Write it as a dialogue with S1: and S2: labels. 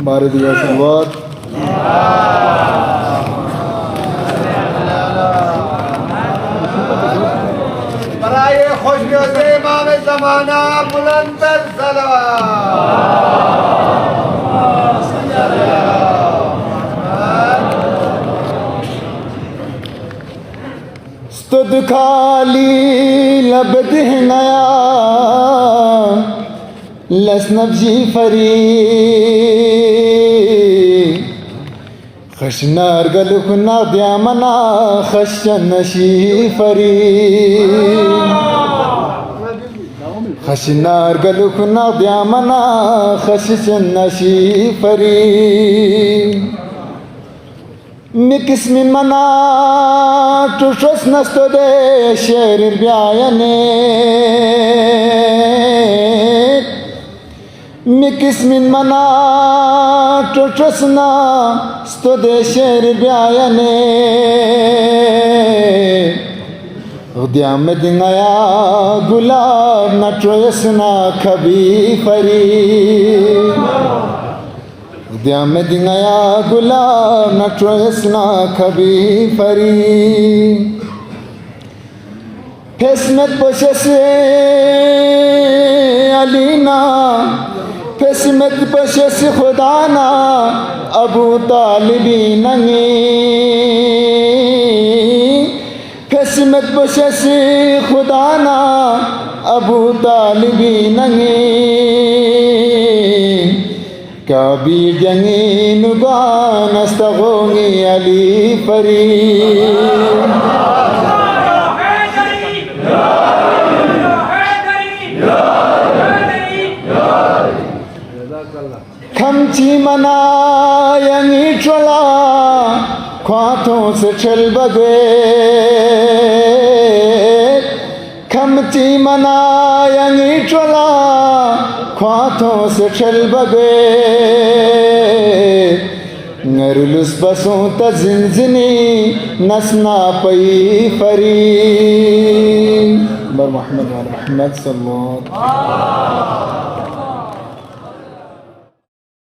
S1: बारिद या सलवात।
S2: बराए खुशियों से इमाम ज़माना बुलंद
S1: स्तुद खाली लबद है नया लसनब्जी फरी खशनार गलुखना द्यामना खशनशी फरी खशनार गलुखना द्यामना खशनशी फरी मिकिस्मिन मना टुशस नस्तो दे शेर ब्यायने मिकिस्मिन मना टुशस नस्तो दे शेर ब्यायने उद्या में दिंगाया गुलाब न ट्रोयसना कभी फरी उद्या में दिंगाया गुलाब न ट्रोयसना कभी फरी फेसमत पशसे अलीना फेसमत पशसे खुदाना अबू तालिबी नंगी फेसमत पशसे खुदाना अबू तालिबी नंगी कभी जंगी नुगान अस्तगोंगी अली फरी खमची मना यंगी चला ख्वातों से चल बगे खमची मना यंगी चला ख्वातों से चल बगे नरुलुस बसों तजिनजिनी नसना पई फरी बर मोहम्मद सल्लल्लाहु